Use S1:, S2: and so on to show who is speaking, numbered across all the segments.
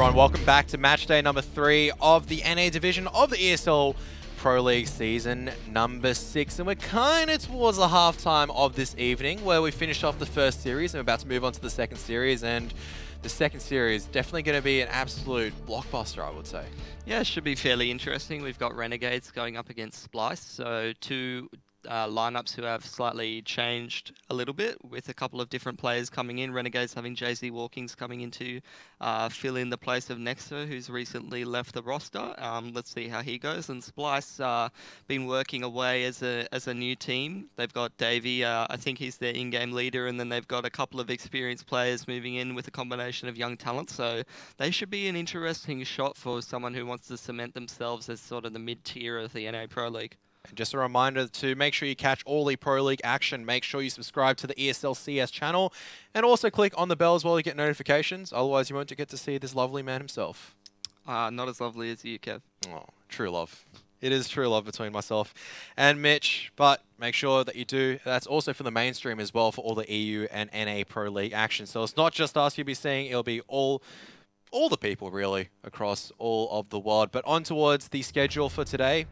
S1: everyone, welcome back to match day number 3 of the NA division of the ESL Pro League season number 6. And we're kind of towards the halftime of this evening where we finished off the first series and we're about to move on to the second series. And the second series definitely going to be an absolute blockbuster, I would say.
S2: Yeah, it should be fairly interesting. We've got Renegades going up against Splyce, so two lineups who have slightly changed a little bit with a couple of different players coming in. Renegades having JZ Walkings coming in to fill in the place of Nexo, who's recently left the roster. Let's see how he goes. And Splyce been working away as a new team. They've got Davey, I think he's their in-game leader, and then they've got a couple of experienced players moving in with a combination of young talent. So they should be an interesting shot for someone who wants to cement themselves as sort of the mid-tier of the NA Pro League.
S1: And just a reminder to make sure you catch all the Pro League action. Make sure you subscribe to the ESL CS channel and also click on the bell as well to get notifications. Otherwise, you won't get to see this lovely man himself.
S2: Not as lovely as you, Kev.
S1: Oh, true love. It is true love between myself and Mitch, but make sure that you do. That's also for the mainstream as well for all the EU and NA Pro League action. So it's not just us you'll be seeing, it'll be all the people really across all of the world. But on towards the schedule for today.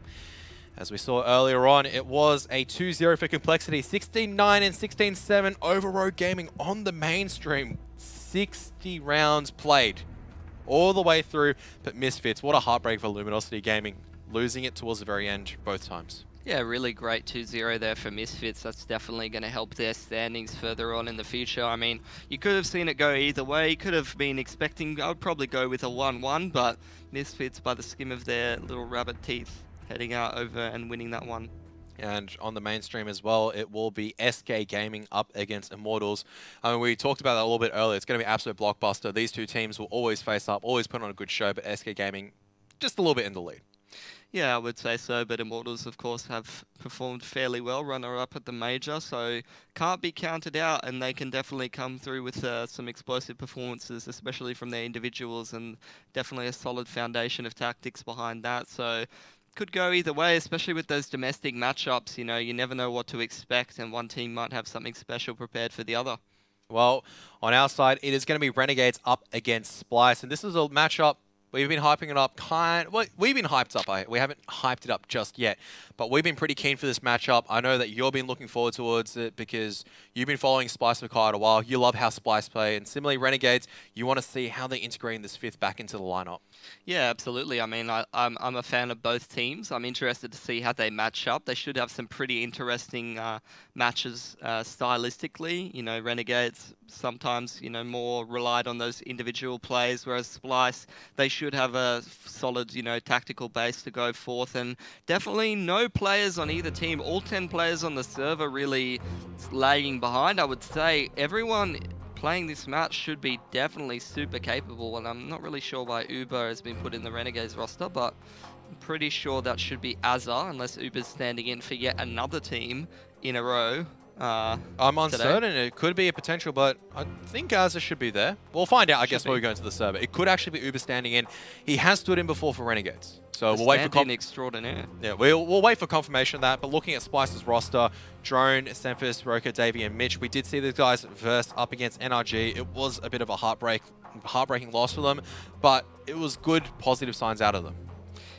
S1: As we saw earlier on, it was a 2-0 for Complexity, 16-9 and 16-7 over Rogue Gaming on the mainstream. 60 rounds played all the way through, but Misfits, what a heartbreak for Luminosity Gaming, losing it towards the very end both times. Yeah,
S2: really great 2-0 there for Misfits. That's definitely going to help their standings further on in the future. I mean, you could have seen it go either way. You could have been expecting, I would probably go with a 1-1, but Misfits, by the skim of their little rabbit teeth, heading out over and winning that one.
S1: And on the mainstream as well, it will be SK Gaming up against Immortals. I mean, we talked about that a little bit earlier. It's going to be an absolute blockbuster. These two teams will always face up, always put on a good show, but SK Gaming just a little bit in the lead.
S2: Yeah, I would say so, but Immortals, of course, have performed fairly well, runner-up at the major, so can't be counted out, and they can definitely come through with some explosive performances, especially from their individuals, and definitely a solid foundation of tactics behind that, so could go either way, especially with those domestic matchups. You know, you never know what to expect, and one team might have something special prepared for the other.
S1: Well, on our side, it is going to be Renegades up against Splyce, and this is a matchup we've been hyping it up well, we've been hyped up. We haven't hyped it up just yet, but we've been pretty keen for this matchup. I know that you've been looking forward towards it because you've been following Splyce for quite a while. You love how Splyce play, and similarly, Renegades, you want to see how they're integrating this fifth back into the lineup. Yeah,
S2: absolutely. I mean, I'm a fan of both teams. I'm interested to see how they match up. They should have some pretty interesting matches stylistically. You know, Renegades sometimes, you know, more relied on those individual plays, whereas Splyce, they should have a solid, you know, tactical base to go forth, and definitely no players on either team. All 10 players on the server really lagging behind. I would say everyone playing this match should be definitely super capable, and I'm not really sure why Uber has been put in the Renegades roster, but I'm pretty sure that should be Azza, unless Uber's standing in for yet another team in a row.
S1: I'm uncertain. Today. It could be a potential, but I think Azza should be there. We'll find out, I guess, when we go into the server. It could actually be Uber standing in. He has stood in before for Renegades. So we'll wait for
S2: extraordinaire.
S1: Yeah, we'll wait for confirmation of that. But looking at Splyce's roster, Drone, Semphis, Roka, Davey, and Mitch, we did see these guys verse up against NRG. It was a bit of a heartbreaking loss for them, but it was good, positive signs out of them.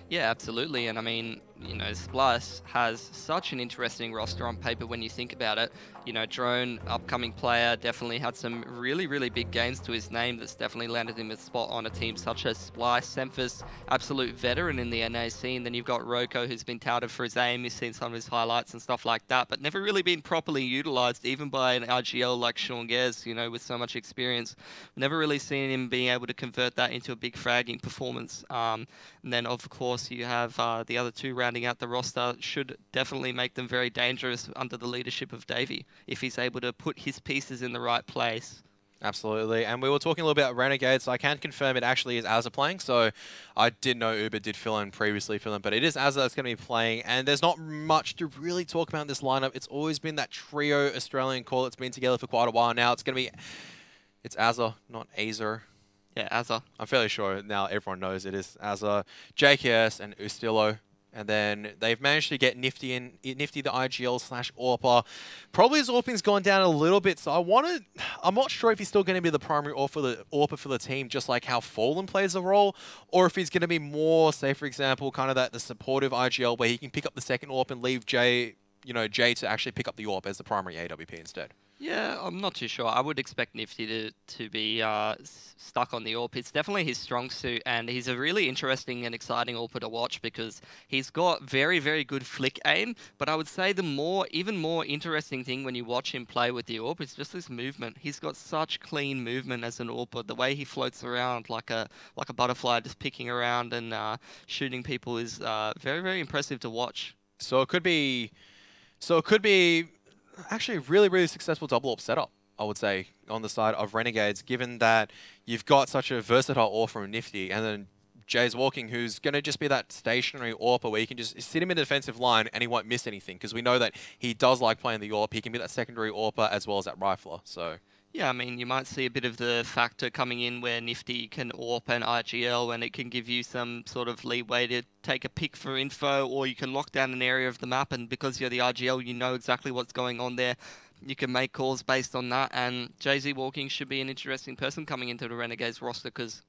S2: Yeah, absolutely. And I mean, you know, Splyce has such an interesting roster on paper when you think about it. You know, Drone, upcoming player, definitely had some really, really big games to his name that's definitely landed him a spot on a team such as Splyce. Semphis, absolute veteran in the NA scene. Then you've got Roko, who's been touted for his aim. You've seen some of his highlights and stuff like that, but never really been properly utilized, even by an RGL like Sean Gers, you know, with so much experience. Never really seen him being able to convert that into a big fragging performance. And then, of course, you have the other two rounding out the roster. Should definitely make them very dangerous under the leadership of Davey, if he's able to put his pieces in the right place.
S1: Absolutely. And we were talking a little bit about Renegades, so I can confirm it actually is Azza playing. So I did know Uber did fill in previously for them, but it is Azza that's going to be playing. And there's not much to really talk about in this lineup. It's always been that trio Australian call. It's been together for quite a while now. It's Azza, not Azer.
S2: Yeah, Azza.
S1: I'm fairly sure now everyone knows it is Azza, JKS, and Ustillo. And then they've managed to get Nifty the IGL/AWPer. Probably his AWPing's gone down a little bit, so I'm not sure if he's still going to be the primary AWPer for the team, just like how Fallen plays a role, or if he's going to be more, say for example, kind of the supportive IGL where he can pick up the second AWP and leave Jay to actually pick up the AWP as the primary AWP instead.
S2: Yeah, I'm not too sure. I would expect Nifty to be stuck on the AWP. It's definitely his strong suit, and he's a really interesting and exciting AWPer to watch because he's got very, very good flick aim. But I would say the even more interesting thing when you watch him play with the AWP is just his movement. He's got such clean movement as an AWPer. The way he floats around like a butterfly, just picking around and shooting people is very, very impressive to watch.
S1: So it could be actually a really, really successful double AWP setup, I would say, on the side of Renegades, given that you've got such a versatile AWP from Nifty, and then Jay's walking, who's going to just be that stationary AWPer where you can just sit him in the defensive line and he won't miss anything, because we know that he does like playing the AWP. He can be that secondary AWPer as well as that rifler. So
S2: yeah, I mean, you might see a bit of the factor coming in where Nifty can AWP and IGL, and it can give you some sort of leeway to take a pick for info, or you can lock down an area of the map, and because you're the IGL, you know exactly what's going on there. You can make calls based on that, and Jay-Z Walking should be an interesting person coming into the Renegades roster, because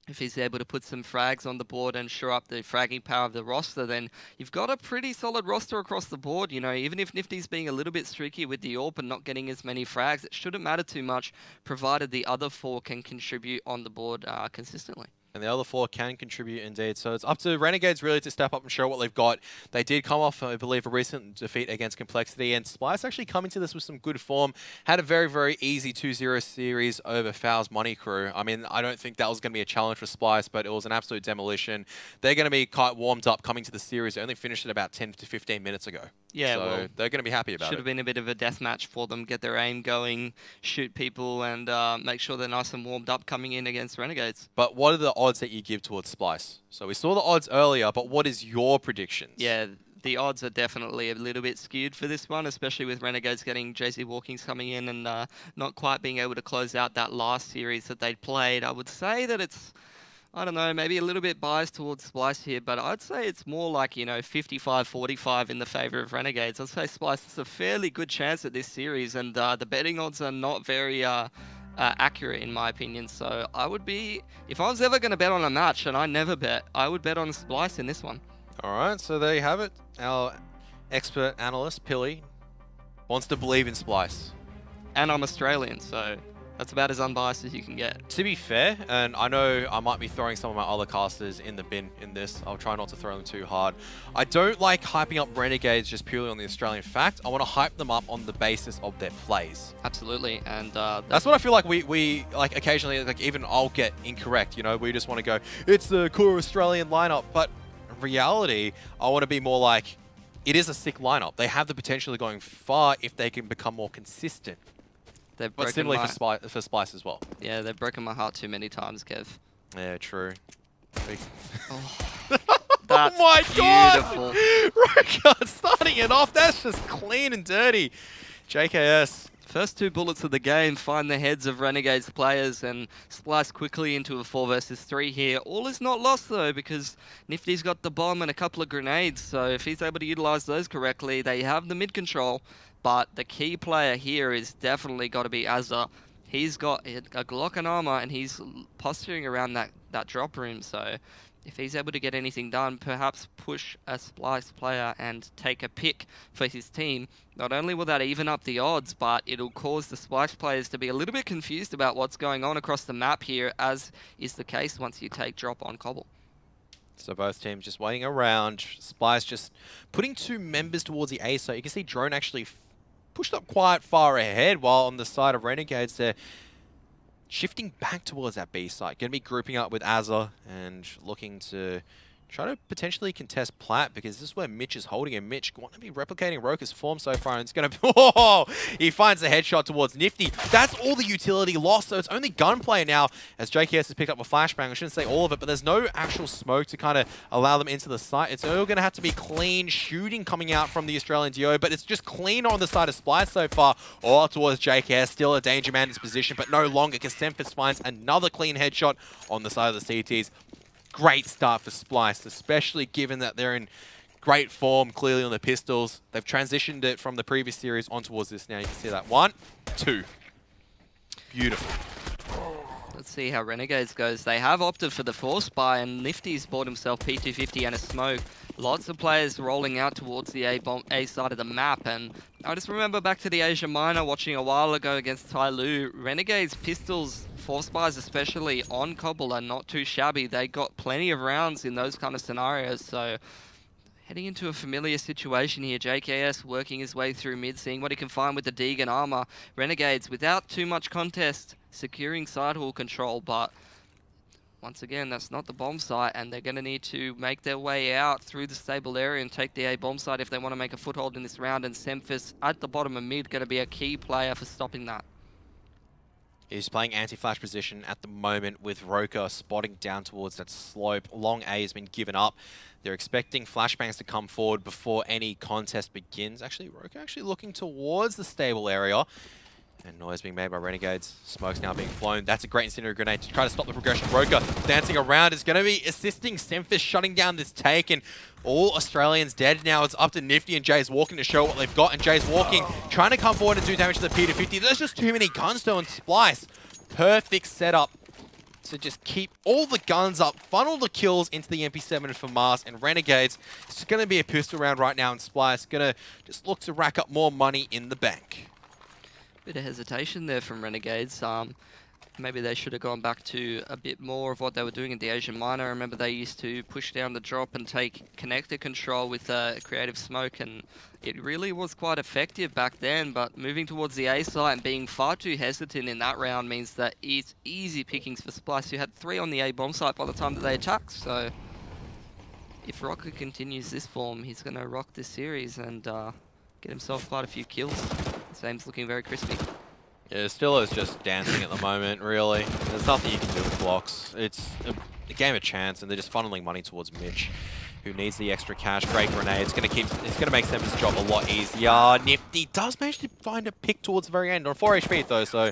S2: if he's able to put some frags on the board and shore up the fragging power of the roster, then you've got a pretty solid roster across the board. You know, even if Nifty's being a little bit streaky with the AWP and not getting as many frags, it shouldn't matter too much, provided the other four can contribute on the board consistently.
S1: And the other four can contribute indeed. So it's up to Renegades really to step up and show what they've got. They did come off, I believe, a recent defeat against Complexity, and Splyce actually come into this with some good form. Had a very, very easy 2-0 series over Fowl's Money Crew. I mean, I don't think that was going to be a challenge for Splyce, but it was an absolute demolition. They're going to be quite warmed up coming to the series. They only finished it about 10 to 15 minutes ago.
S2: Yeah,
S1: so
S2: well,
S1: they're going to be happy about it.
S2: Should have been a bit of a death match for them. Get their aim going, shoot people, and make sure they're nice and warmed up coming in against Renegades.
S1: But what are the odds that you give towards Splyce? So we saw the odds earlier, but what is your predictions?
S2: Yeah, the odds are definitely a little bit skewed for this one, especially with Renegades getting JC Walkings coming in and not quite being able to close out that last series that they'd played. I would say that it's, I don't know, maybe a little bit biased towards Splyce here, but I'd say it's more like, you know, 55-45 in the favour of Renegades. I'd say Splyce has a fairly good chance at this series, and the betting odds are not very accurate in my opinion. So I would be, if I was ever going to bet on a match, and I never bet, I would bet on Splyce in this one.
S1: All right, so there you have it. Our expert analyst, Pilly, wants to believe in Splyce.
S2: And I'm Australian, so that's about as unbiased as you can get.
S1: To be fair, and I know I might be throwing some of my other casters in the bin in this. I'll try not to throw them too hard. I don't like hyping up Renegades just purely on the Australian fact. I want to hype them up on the basis of their plays.
S2: Absolutely, and
S1: that's what I feel like we like occasionally, like even I'll get incorrect. You know, we just want to go, it's the core Australian lineup, but in reality, I want to be more like, it is a sick lineup. They have the potential of going far if they can become more consistent. But similarly for Splyce as well. Yeah,
S2: they've broken my heart too many times, Kev.
S1: Yeah, true.
S2: Oh, that's
S1: my
S2: beautiful.
S1: God! Starting it off, that's just clean and dirty. JKS.
S2: First two bullets of the game find the heads of Renegades players and Splyce quickly into a 4 versus 3 here. All is not lost though, because Nifty's got the bomb and a couple of grenades, so if he's able to utilize those correctly, they have the mid control. But the key player here is definitely got to be Azza. He's got a Glock and armor, and he's posturing around that drop room. So if he's able to get anything done, perhaps push a Splyce player and take a pick for his team, not only will that even up the odds, but it'll cause the Splyce players to be a little bit confused about what's going on across the map here, as is the case once you take drop on Cbble.
S1: So both teams just waiting around. Splyce just putting 2 members towards the A site. You can see Drone actually pushed up quite far ahead, while on the side of Renegades, they're shifting back towards that B site. Going to be grouping up with Azza and looking to try to potentially contest Plat, because this is where Mitch is holding him. Mitch want to be replicating Roka's form so far, and it's going to be... Oh! He finds the headshot towards Nifty. That's all the utility lost, so it's only gunplay now, as JKS has picked up a flashbang. I shouldn't say all of it, but there's no actual smoke to kind of allow them into the site. It's all going to have to be clean shooting coming out from the Australian duo, but it's just clean on the side of Splyce so far. All towards JKS, still a danger man in his position, but no longer, because Semford finds another clean headshot on the side of the CTs. great start for Splyce, especially given that they're in great form, clearly on the pistols. They've transitioned it from the previous series on towards this now. You can see that. 1, 2. Beautiful.
S2: Let's see how Renegades goes. They have opted for the Force Buy, and Nifty's bought himself P250 and a smoke. Lots of players rolling out towards the A side of the map, and I just remember back to the Asia Minor watching a while ago against Tai Lu. Renegades pistols, Force Buys especially on Cbble, are not too shabby. They got plenty of rounds in those kind of scenarios, so heading into a familiar situation here. JKS working his way through mid, seeing what he can find with the Deegan armor. Renegades, without too much contest, securing sidehall control, but once again, that's not the bomb site, and they're going to need to make their way out through the stable area and take the A bomb site if they want to make a foothold in this round, and Semphis at the bottom of mid going to be a key player for stopping that.
S1: He's playing anti-flash position at the moment with Roka spotting down towards that slope. Long A has been given up. They're expecting flashbangs to come forward before any contest begins. Actually, Roka actually looking towards the stable area. And noise being made by Renegades. Smoke's now being flown. That's a great incendiary grenade to try to stop the progression. Roka dancing around is going to be assisting Semphis shutting down this take. And all Australians dead now. It's up to Nifty and Jay's Walking to show what they've got. And Jay's Walking trying to come forward and do damage to the P250. There's just too many guns though, and Splyce. Perfect setup to just keep all the guns up, funnel the kills into the MP7 for Mars and Renegades. It's going to be a pistol round right now, and Splyce going to just look to rack up more money in the bank.
S2: Bit of hesitation there from Renegades. Maybe they should have gone back to a bit more of what they were doing in the Asian Minor. I remember they used to push down the drop and take connector control with creative smoke, and it really was quite effective back then. But moving towards the A site and being far too hesitant in that round means that it's easy pickings for Splyce, who had 3 on the A bomb site by the time that they attacked. So if Rocker continues this form, he's going to rock this series and get himself quite a few kills. His aim's looking very crispy.
S1: Yeah, Stillo is just dancing at the moment, really. There's nothing you can do with blocks. It's a game of chance, and they're just funneling money towards Mitch, who needs the extra cash. Great grenade. It's going to make Semphis' job a lot easier. Nifty does manage to find a pick towards the very end on 4 HP though, so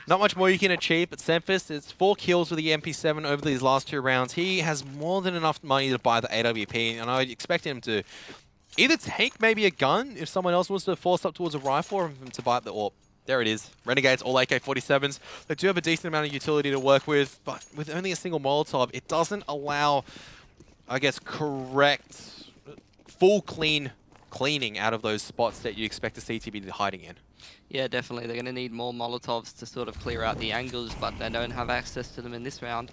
S1: not much more you can achieve. But Semphis, it's 4 kills with the MP7 over these last 2 rounds. He has more than enough money to buy the AWP, and I would expect him to either take maybe a gun if someone else wants to force up towards a rifle, or him to buy the AWP. There it is. Renegades, all AK-47s. They do have a decent amount of utility to work with, but with only a single Molotov, it doesn't allow, I guess, correct, full cleaning out of those spots that you expect a CTB hiding in.
S2: Yeah, definitely. They're going to need more Molotovs to sort of clear out the angles, but they don't have access to them in this round.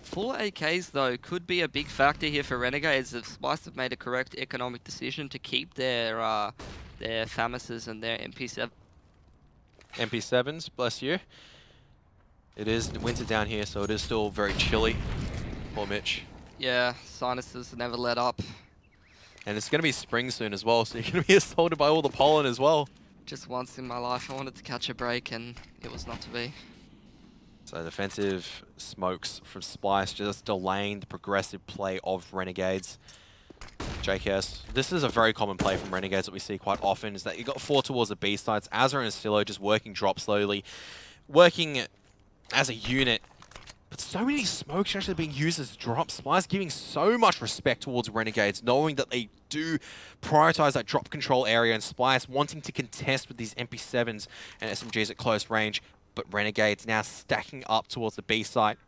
S2: Full AKs, though, could be a big factor here for Renegades if Splyce have made a correct economic decision to keep their FAMASs and their MP7.
S1: MP7s, bless you. It is winter down here, so it is still very chilly. Poor Mitch.
S2: Yeah, sinuses never let up.
S1: And it's going to be spring soon as well, so you're going to be assaulted by all the pollen as well.
S2: Just once in my life, I wanted to catch a break, and it was not to be.
S1: So defensive smokes from Splyce, just delaying the progressive play of Renegades. JKS. This is a very common play from Renegades that we see quite often, is that you got 4 towards the B sides. Azra and Stillo just working drop slowly, working as a unit. But so many smokes actually being used as drops. Splyce giving so much respect towards Renegades, knowing that they do prioritize that drop control area, and Splyce wanting to contest with these MP7s and SMGs at close range. But Renegades now stacking up towards the B site.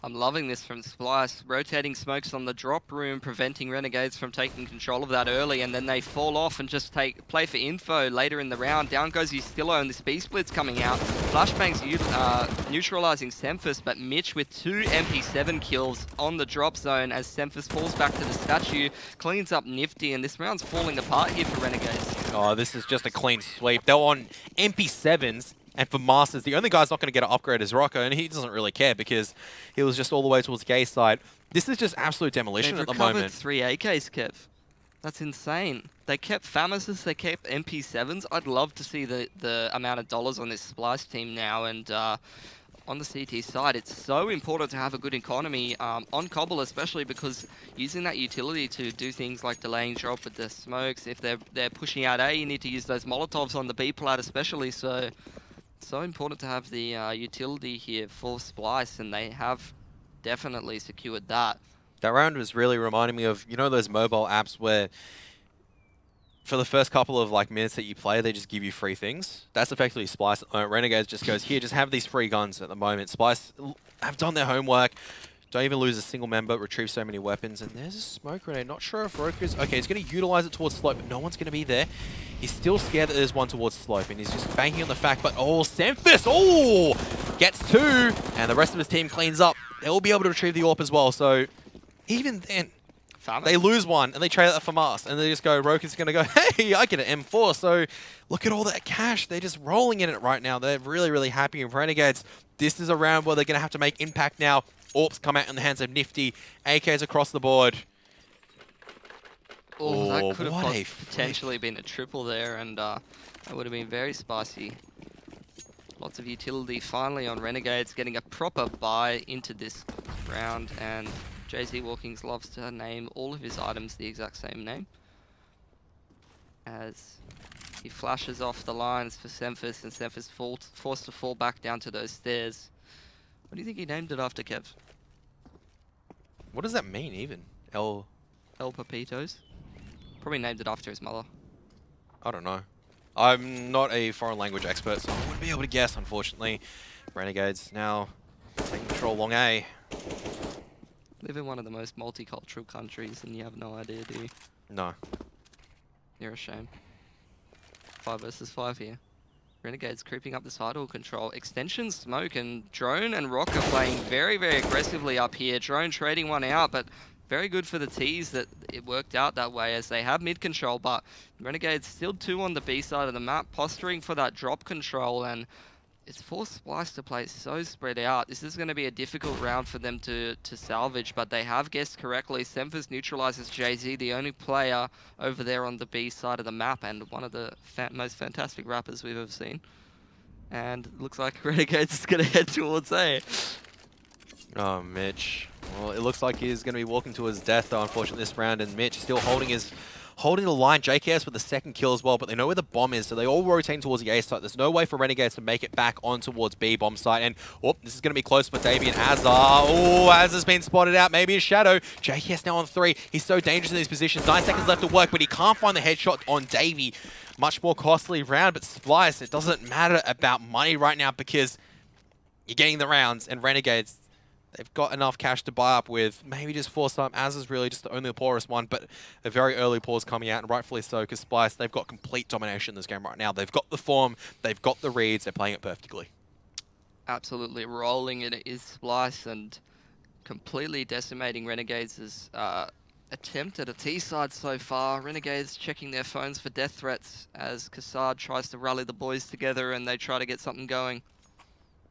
S2: I'm loving this from Splyce, rotating smokes on the drop room, preventing Renegades from taking control of that early, and then they fall off and just play for info later in the round. Down goes Ustillo, and this B-split's coming out. Flashbang's neutralizing Semphis, but Mitch with 2 MP7 kills on the drop zone as Semphis falls back to the statue, cleans up Nifty, and this round's falling apart here for Renegades.
S1: Oh, this is just a clean sweep. They're on MP7s. And for Masters, the only guy's not going to get an upgrade is Rocco, and he doesn't really care because he was just all the way towards the A side. This is just absolute demolition at the moment.
S2: They've recovered 3 AKs, Kev. That's insane. They kept FAMASs, they kept MP7s. I'd love to see the amount of dollars on this Splyce team now, and on the CT side, it's so important to have a good economy on Cbble, especially because using that utility to do things like delaying drop with the smokes, if they're pushing out A, you need to use those Molotovs on the B plat especially, so important to have the utility here for Splyce, and they have definitely secured that.
S1: That round was really reminding me of, you know, those mobile apps where for the first couple of like minutes that you play, they just give you free things. That's effectively Splyce. Renegades just goes, here, just have these free guns at the moment. Splyce have done their homework. Don't even lose a single member, retrieve so many weapons. And there's a smoke grenade. Not sure if Roku's... Okay, he's going to utilize it towards Slope, but no one's going to be there. He's still scared that there's one towards Slope, and he's just banking on the fact, but oh, Semphis, oh! Gets 2, and the rest of his team cleans up. They'll be able to retrieve the AWP as well, so even then, they lose one, and they trade it for Mars, and they just go, Roku's going to go, hey, I get an M4, so look at all that cash. They're just rolling in it right now. They're really, really happy with Renegades. This is a round where they're going to have to make impact now. AWPs come out in the hands of Nifty. AKs across the board.
S2: Oh, that could have potentially been a triple there, and that would have been very spicy. Lots of utility finally on Renegades, getting a proper buy into this round, and JZ Walkings loves to name all of his items the exact same name. As he flashes off the lines for Semphis, and Semphis forced to fall back down to those stairs. What do you think he named it after, Kev?
S1: What does that mean, even? El
S2: Papitos? Probably named it after his mother.
S1: I don't know. I'm not a foreign language expert, so I wouldn't be able to guess, unfortunately. Renegades now taking control long A.
S2: Live in one of the most multicultural countries and you have no idea, do you?
S1: No.
S2: You're a shame. 5 versus 5 here. Renegades creeping up the sidewall control. Extension, Smoke, and Drone and Rock are playing very, very aggressively up here. Drone trading one out, but very good for the T's that it worked out that way as they have mid control, but Renegades still 2 on the B side of the map, posturing for that drop control, and it's forced Splyce to play so spread out. This is going to be a difficult round for them to salvage, but they have guessed correctly. Semphis neutralizes JZ, the only player over there on the B side of the map, and one of the most fantastic rappers we've ever seen. And looks like Renegades is going to head towards A.
S1: Oh, Mitch. Well, it looks like he's going to be walking to his death, though, unfortunately, this round. And Mitch still holding the line. JKS with the second kill as well, but they know where the bomb is, so they all rotate towards the A site. There's no way for Renegades to make it back on towards B bomb site. And, oh, this is going to be close for Davey and Azar. Oh, Azar's been spotted out. Maybe a shadow. JKS now on 3. He's so dangerous in these positions. 9 seconds left to work, but he can't find the headshot on Davey. Much more costly round, but Splyce, it doesn't matter about money right now because you're getting the rounds, and Renegades, they've got enough cash to buy up with. Maybe just force up. Az is really just the only poorest one, but a very early pause coming out, and rightfully so, because Splyce, they've got complete domination in this game right now. They've got the form, they've got the reads, they're playing it perfectly.
S2: Absolutely rolling it is Splyce, and completely decimating Renegades' attempt at a T side so far. Renegades checking their phones for death threats as Kassad tries to rally the boys together and they try to get something going.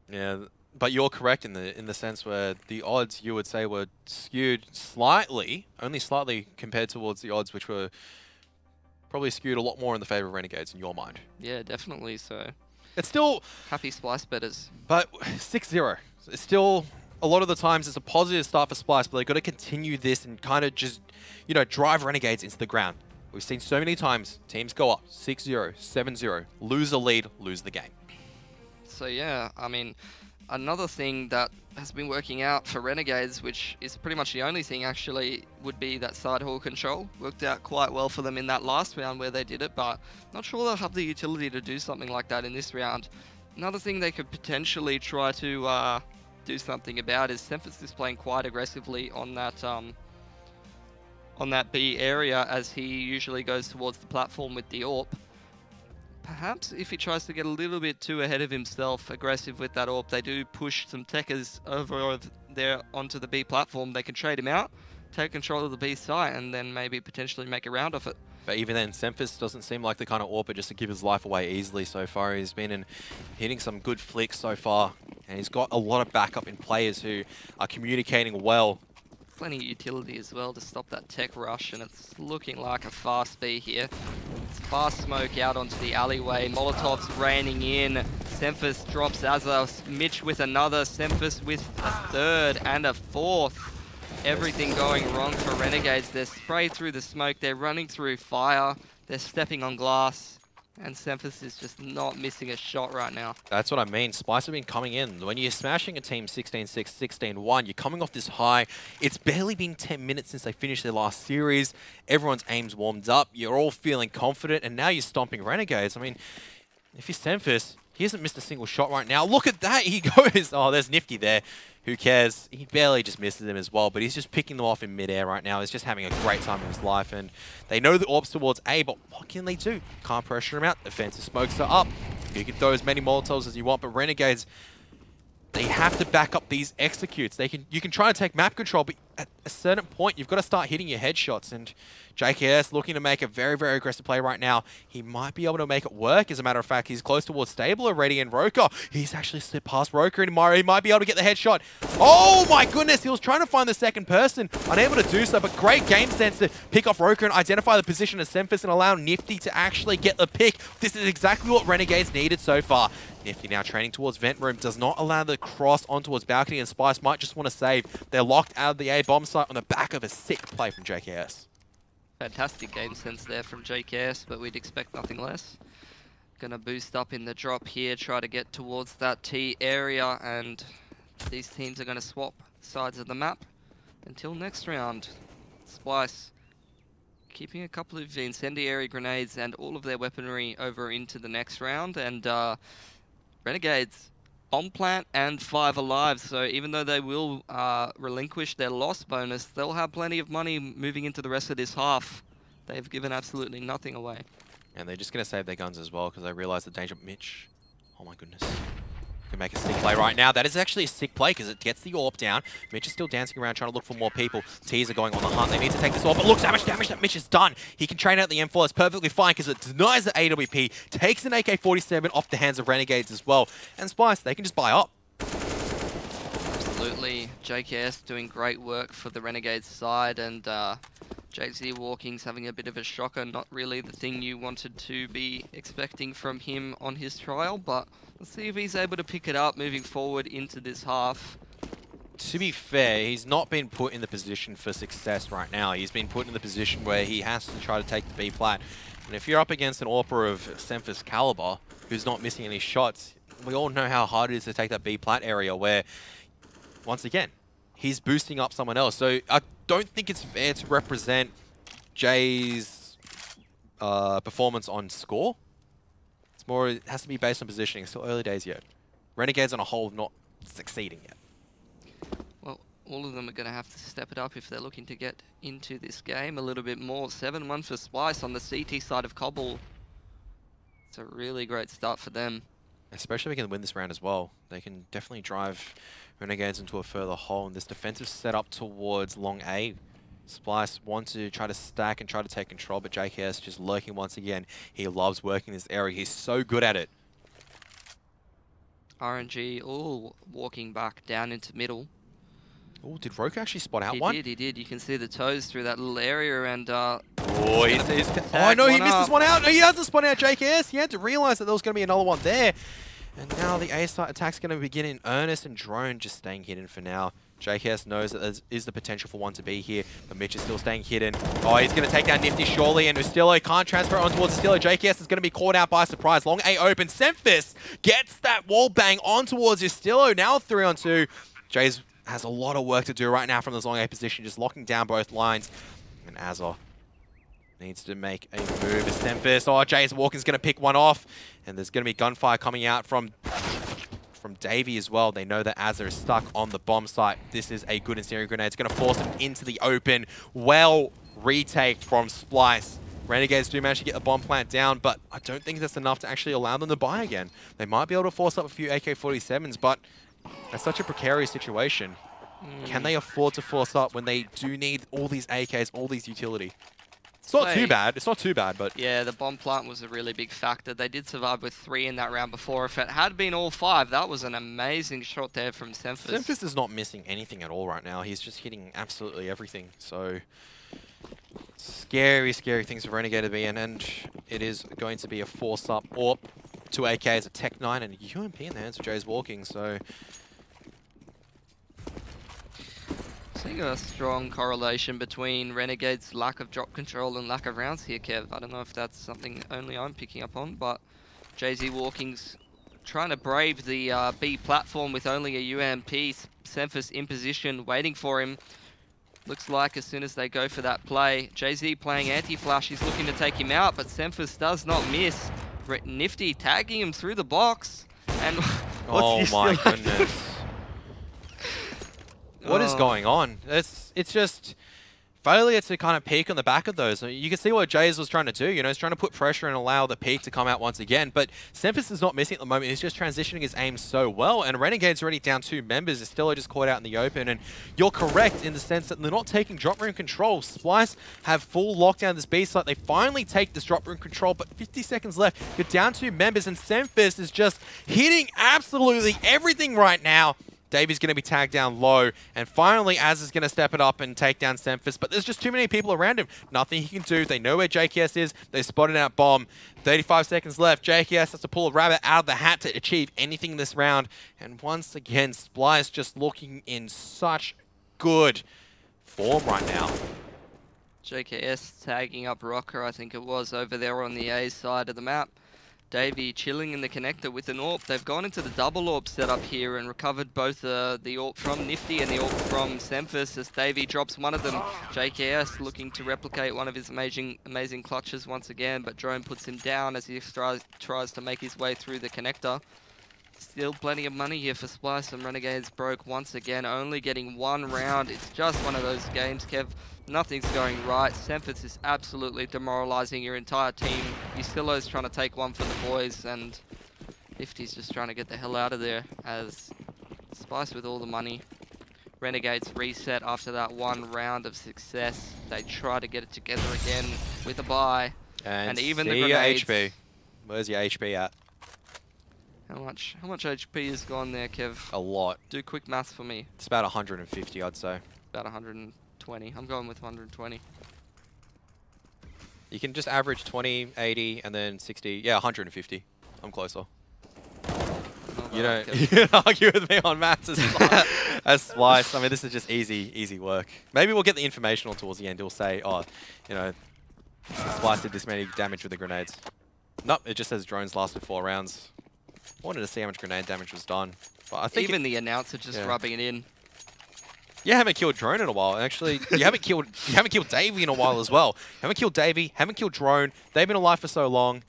S1: Yeah. But you're correct in the sense where the odds, you would say, were skewed slightly, only slightly compared towards the odds, which were probably skewed a lot more in the favor of Renegades in your mind.
S2: Yeah, definitely so.
S1: It's still...
S2: Happy Splyce betters.
S1: But 6-0. It's still... A lot of the times it's a positive start for Splyce, but they've got to continue this and kind of just, you know, drive Renegades into the ground. We've seen so many times teams go up 6-0, 7-0, lose a lead, lose the game.
S2: So yeah, I mean... Another thing that has been working out for Renegades, which is pretty much the only thing actually, would be that side hall control. Worked out quite well for them in that last round where they did it, but not sure they'll have the utility to do something like that in this round. Another thing they could potentially try to do something about is Semphis is playing quite aggressively on that B area as he usually goes towards the platform with the AWP. Perhaps if he tries to get a little bit too ahead of himself, aggressive with that AWP, they do push some techers over there onto the B platform. They can trade him out, take control of the B site, and then maybe potentially make a round of it.
S1: But even then, Semphis doesn't seem like the kind of AWPer just to give his life away easily so far. He's been hitting some good flicks so far, and he's got a lot of backup in players who are communicating well.
S2: Plenty of utility as well to stop that tech rush, and it's looking like a fast B here. It's fast smoke out onto the alleyway. Molotov's raining in. Semphis drops Azar. Mitch with another. Semphis with a third and a fourth. Everything going wrong for Renegades. They're sprayed through the smoke. They're running through fire. They're stepping on glass. And Semphis is just not missing a shot right now.
S1: That's what I mean. Splyce have been coming in. When you're smashing a team 16-6, 16-1, you're coming off this high. It's barely been 10 minutes since they finished their last series. Everyone's aim's warmed up. You're all feeling confident, and now you're stomping Renegades. I mean, if you're Semphis, he hasn't missed a single shot right now. Look at that. He goes, oh, there's Nifty there. Who cares? He barely just misses them as well, but he's just picking them off in midair right now. He's just having a great time in his life, and they know the orb's towards A, but what can they do? Can't pressure him out. Defensive smokes are up. You can throw as many Molotovs as you want, but Renegades, they have to back up these executes. You can try and take map control, but at a certain point, you've got to start hitting your headshots. And JKS looking to make a very, very aggressive play right now. He might be able to make it work. As a matter of fact, he's close towards Cbble already, and Roker, he's actually slipped past Roker, and he might be able to get the headshot. Oh my goodness, he was trying to find the second person. Unable to do so, but great game sense to pick off Roker and identify the position of Semphis and allow Nifty to actually get the pick. This is exactly what Renegades needed so far. Nifty now training towards Vent Room, does not allow the cross on towards Balcony, and Splyce might just want to save. They're locked out of the A bomb site on the back of a sick play from JKS.
S2: Fantastic game sense there from JKS, but we'd expect nothing less. Gonna boost up in the drop here, try to get towards that T area, and these teams are gonna swap sides of the map until next round. Splyce keeping a couple of incendiary grenades and all of their weaponry over into the next round, and Renegades on plant and 5 alive, so even though they will relinquish their loss bonus, they'll have plenty of money moving into the rest of this half. They've given absolutely nothing away.
S1: And they're just going to save their guns as well, because they realize the danger. Mitch, oh my goodness. Can make a sick play right now. That is actually a sick play, because it gets the AWP down. Mitch is still dancing around trying to look for more people. Tees are going on the hunt. They need to take this AWP, but look how much damage that Mitch has done. He can train out the M4. It's perfectly fine, because it denies the AWP, takes an AK-47 off the hands of Renegades as well. And Splyce, they can just buy up.
S2: Absolutely. JKS doing great work for the Renegades side, and JZ Walking's having a bit of a shocker. Not really the thing you wanted to be expecting from him on his trial, but let's see if he's able to pick it up moving forward into this half.
S1: To be fair, he's not been put in the position for success right now. He's been put in the position where he has to try to take the B plat. And if you're up against an AWPer of Semphis caliber, who's not missing any shots, we all know how hard it is to take that B plat area where, once again, he's boosting up someone else. So I don't think it's fair to represent Jay's performance on score. It's more, it has to be based on positioning. It's still early days yet. Renegades on a whole not succeeding yet.
S2: Well, all of them are going to have to step it up if they're looking to get into this game a little bit more. 7-1 for Splyce on the CT side of Cbble. It's a really great start for them.
S1: Especially if we can win this round as well. They can definitely drive Renegades into a further hole. And this defensive setup towards long A. Splyce wants to try to stack and try to take control, but JKS just lurking once again. He loves working this area. He's so good at it.
S2: RNG all walking back down into middle.
S1: Oh, did Roker actually spot out one?
S2: He did. You can see the toes through that little area, and
S1: oh no, he missed this one out. No, he hasn't spun out JKS. He had to realize that there was going to be another one there. And now the A site attack's going to begin in earnest, and Drone just staying hidden for now. JKS knows that there is the potential for one to be here, but Mitch is still staying hidden. Oh, he's going to take down Nifty surely, and Ustillo can't transfer on towards Ustillo. JKS is going to be caught out by surprise. Long A open. Semphis gets that wall bang on towards Ustillo. Now 3-on-2. Jays has a lot of work to do right now from this long A position, just locking down both lines. And Azor needs to make a move as Semphis. Oh, Jays Walking's going to pick one off, and there's going to be gunfire coming out from Davey as well. They know that Azor is stuck on the bomb site. This is a good incendiary grenade. It's going to force him into the open. Well retake from Splyce. Renegades do manage to get the bomb plant down, but I don't think that's enough to actually allow them to buy again. They might be able to force up a few AK-47s, but that's such a precarious situation. Can they afford to force up when they do need all these AKs, all these utility? It's not too bad. It's not too bad, but
S2: yeah, the bomb plant was a really big factor. They did survive with 3 in that round before. If it had been all 5, that was an amazing shot there from Semphis.
S1: Semphis is not missing anything at all right now. He's just hitting absolutely everything. So scary, scary things for Renegade to be in, and it is going to be a force-up AWP. 2 AKs, a Tech 9, and a UMP in the hands of Jays Walking. So
S2: seeing a strong correlation between Renegade's lack of drop control and lack of rounds here, Kev. I don't know if that's something only I'm picking up on, but JZ Walking's trying to brave the B platform with only a UMP. Semphis in position, waiting for him. Looks like as soon as they go for that play, JZ playing anti-flash, he's looking to take him out, but Semphis does not miss. Nifty tagging him through the box. And
S1: oh my goodness. What is going on? It's just failure to kind of peek on the back of those. You can see what Jays was trying to do. You know, he's trying to put pressure and allow the peek to come out once again. But Semphis is not missing at the moment. He's just transitioning his aim so well. And Renegade's already down 2 members. Estilo just caught out in the open. And you're correct in the sense that they're not taking drop room control. Splyce have full lockdown of this B site. They finally take this drop room control, but 50 seconds left. You're down 2 members, and Semphis is just hitting absolutely everything right now. Davey's going to be tagged down low, and finally Az is going to step it up and take down Semphis, but there's just too many people around him. Nothing he can do. They know where JKS is. They spotted out bomb. 35 seconds left. JKS has to pull a rabbit out of the hat to achieve anything this round. And once again, Splyce just looking in such good form right now.
S2: JKS tagging up Rocker, I think it was, over there on the A side of the map. Davey chilling in the connector with an AWP. They've gone into the double AWP setup here and recovered both the AWP from Nifty and the AWP from Semphis as Davey drops one of them. JKS looking to replicate one of his amazing clutches once again, but Drone puts him down as he tries to make his way through the connector. Still plenty of money here for Splyce, and Renegades broke once again, only getting 1 round. It's just one of those games, Kev. Nothing's going right. Semphis is absolutely demoralizing your entire team. Ustilo's trying to take one for the boys, and Nifty's just trying to get the hell out of there as Splyce with all the money. Renegades reset after that 1 round of success. They try to get it together again with a buy. And even the grenades.
S1: HP. Where's your HP at?
S2: How much HP has gone there, Kev?
S1: A lot.
S2: Do quick maths for me.
S1: It's about 150, I'd say.
S2: About 120. I'm going with 120.
S1: You can just average 20, 80, and then 60. Yeah, 150. I'm closer. You don't argue with me on maths as Splyce. I mean, this is just easy work. Maybe we'll get the informational towards the end. It'll say, oh, you know, Splyce did this many damage with the grenades. Nope, it just says drones lasted 4 rounds. I wanted to see how much grenade damage was done. But I think
S2: even the announcer just rubbing it in.
S1: You haven't killed Drone in a while. Actually, you haven't killed Davey in a while as well. You haven't killed Davey, haven't killed Drone. They've been alive for so long.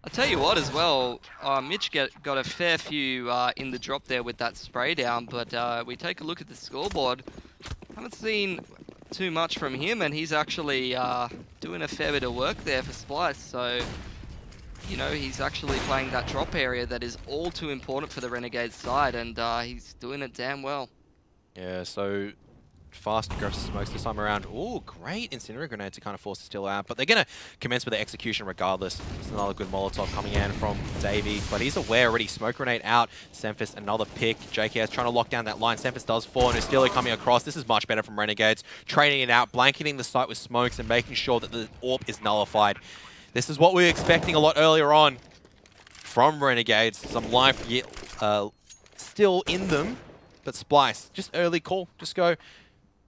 S2: I'll tell you what as well, Mitch got a fair few in the drop there with that spray down, but we take a look at the scoreboard. Haven't seen too much from him, and he's actually doing a fair bit of work there for Splyce, so you know, he's actually playing that drop area that is all too important for the Renegades side, and he's doing it damn well.
S1: Yeah, so fast aggressive smokes this time around. Ooh, great incendiary grenade to kind of force the still out, but they're going to commence with the execution regardless. It's another good Molotov coming in from Davey, but he's aware already. Smoke grenade out. Semphis, another pick. JKS trying to lock down that line. Semphis does fall, and Estilo coming across. This is much better from Renegades. Trading it out, blanketing the site with smokes, and making sure that the AWP is nullified. This is what we were expecting a lot earlier on from Renegades. Some life yet still in them, but Splyce, just early call. Just go,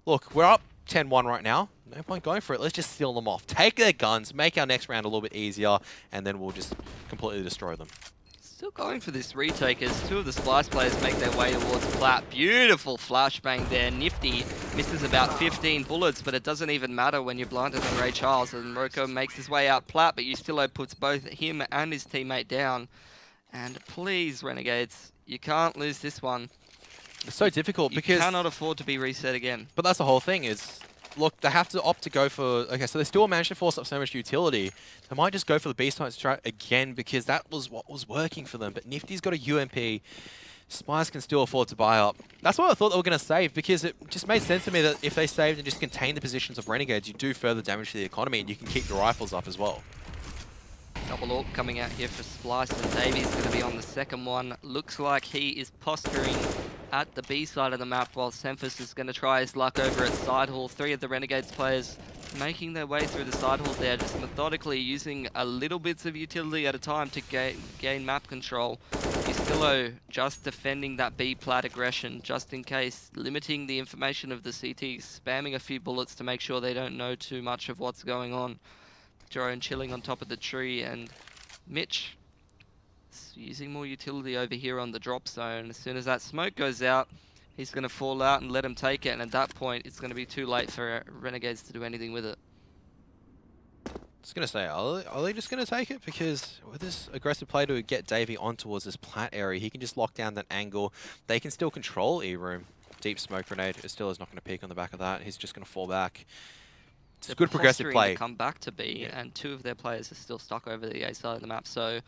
S1: look, we're up 10-1 right now. No point going for it. Let's just seal them off. Take their guns, make our next round a little bit easier, and then we'll just completely destroy them.
S2: Still going for this retake as 2 of the Splyce players make their way towards Platt. Beautiful flashbang there. Nifty misses about 15 bullets, but it doesn't even matter when you're blinded on Ray Charles. And Roko makes his way out Platt, but Ustilo puts both him and his teammate down. And please, Renegades, you can't lose this one.
S1: It's so difficult because
S2: you cannot afford to be reset again.
S1: But that's the whole thing is, look, they have to opt to go for... Okay, so they still managed to force up so much utility. They might just go for the B-side strat again because that was what was working for them. But Nifty's got a UMP. Splyce can still afford to buy up. That's what I thought they were going to save because it just made sense to me that if they saved and just contained the positions of Renegades, you do further damage to the economy and you can keep your rifles up as well.
S2: Double AWP coming out here for Splyce, and Davey's going to be on the second one. Looks like he is posturing at the B side of the map while Semphis is going to try his luck over at side hall. 3 of the Renegades players making their way through the side hall there, just methodically using a little bits of utility at a time to gain map control. Justillo just defending that B plat aggression, just in case, limiting the information of the CTs, spamming a few bullets to make sure they don't know too much of what's going on. Drone chilling on top of the tree, and Mitch using more utility over here on the drop zone. As soon as that smoke goes out, he's going to fall out and let him take it, and at that point, it's going to be too late for Renegades to do anything with it.
S1: I was going to say, are they just going to take it? Because with this aggressive play to get Davey on towards this plat area, he can just lock down that angle. They can still control E-Room. Deep smoke grenade. Still is not going to peek on the back of that. He's just going to fall back. It's a good progressive play.
S2: To come back to B, and 2 of their players are still stuck over the A side of the map. So,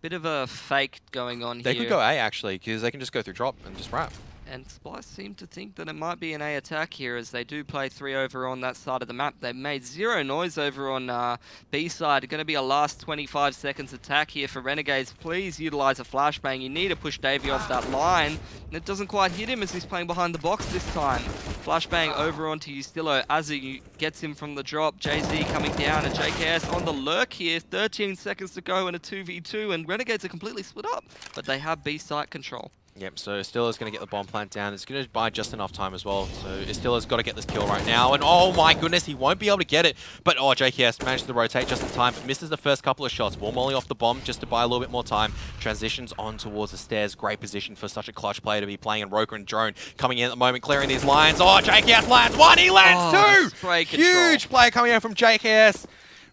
S2: bit of a fake going on here.
S1: They could go A, actually, because they can just go through drop and just wrap.
S2: And Splyce seem to think that it might be an A attack here, as they do play 3 over on that side of the map. They've made 0 noise over on B side. Going to be a last 25 seconds attack here for Renegades. Please utilize a flashbang. You need to push Davey off that line. And it doesn't quite hit him as he's playing behind the box this time. Flashbang over onto Justillo. Azu gets him from the drop. JZ coming down, and JKS on the lurk here. 13 seconds to go in a 2v2, and Renegades are completely split up. But they have B site control.
S1: Yep, so Istilla's going to get the bomb plant down. It's going to buy just enough time as well. So Istilla's got to get this kill right now. And oh my goodness, he won't be able to get it. But oh, JKS managed to rotate just in time. But misses the first couple of shots. Wall molly off the bomb just to buy a little bit more time. Transitions on towards the stairs. Great position for such a clutch player to be playing. And Roker and Drone coming in at the moment, clearing these lines. Oh, JKS lands 1, he lands 2! Huge play coming out from JKS.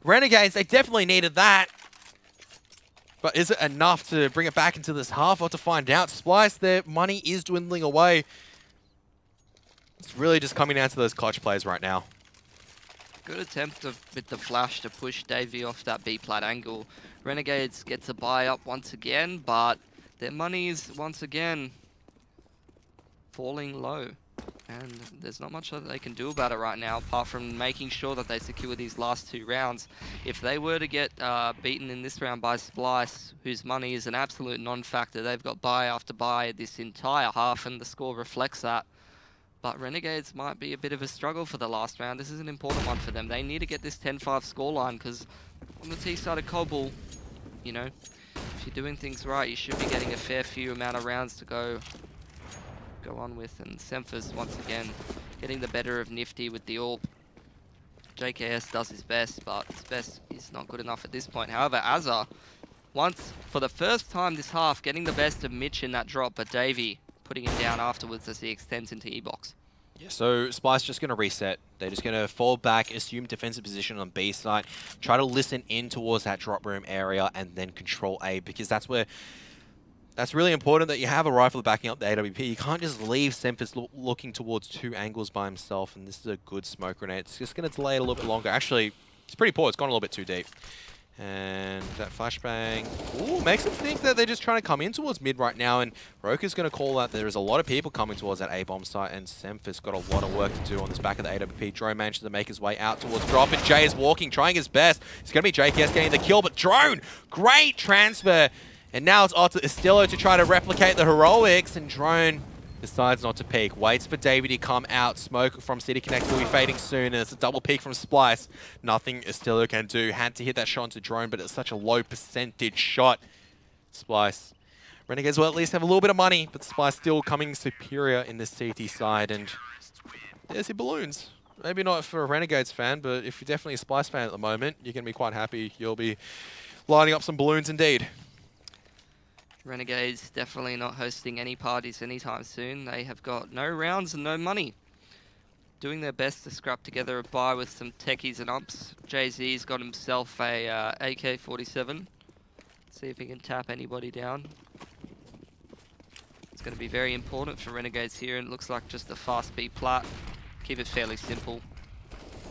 S1: Renegades, they definitely needed that. But is it enough to bring it back into this half? Or to find out. Splyce, their money is dwindling away. It's really just coming down to those clutch plays right now.
S2: Good attempt with the flash to push Davey off that B-plat angle. Renegades gets a buy up once again, but their money is once again falling low. And there's not much that they can do about it right now, apart from making sure that they secure these last 2 rounds. If they were to get beaten in this round by Splyce, whose money is an absolute non-factor, they've got buy after buy this entire half, and the score reflects that. But Renegades might be a bit of a struggle for the last round. This is an important one for them. They need to get this 10-5 scoreline, because on the T side of Cbble, you know, if you're doing things right, you should be getting a fair few amount of rounds to go on with. And Semphis once again getting the better of Nifty with the AWP. JKS does his best, but his best is not good enough at this point. However, Azza, once for the first time this half, getting the best of Mitch in that drop, but Davey putting him down afterwards as he extends into E-box.
S1: Yeah, so Splyce just going to reset. They're just going to fall back, assume defensive position on B side, try to listen in towards that drop room area, and then control A, because that's where that's really important, that you have a rifle backing up the AWP. You can't just leave Semphis looking towards 2 angles by himself, and this is a good smoke grenade. It's just going to delay it a little bit longer. Actually, it's pretty poor. It's gone a little bit too deep. And that flashbang, ooh, makes them think that they're just trying to come in towards mid right now, and Roker's going to call out there's a lot of people coming towards that A-bomb site, and Semphis got a lot of work to do on this back of the AWP. Drone manages to make his way out towards drop, and Jay is walking, trying his best. It's going to be JKS getting the kill, but Drone, great transfer. And now it's on to Istillo to try to replicate the heroics, and Drone decides not to peek. Waits for Davey to come out. Smoke from City Connect will be fading soon, and it's a double peek from Splyce. Nothing Istillo can do. Had to hit that shot into Drone, but it's such a low percentage shot. Splyce. Renegades will at least have a little bit of money, but Splyce still coming superior in this CT side, and there's your balloons. Maybe not for a Renegades fan, but if you're definitely a Splyce fan at the moment, you're going to be quite happy. You'll be lining up some balloons indeed.
S2: Renegades definitely not hosting any parties anytime soon. They have got no rounds and no money. Doing their best to scrap together a buy with some techies and umps. Jay-Z's got himself a AK-47. See if he can tap anybody down. It's going to be very important for Renegades here, and it looks like just a fast B plat. Keep it fairly simple.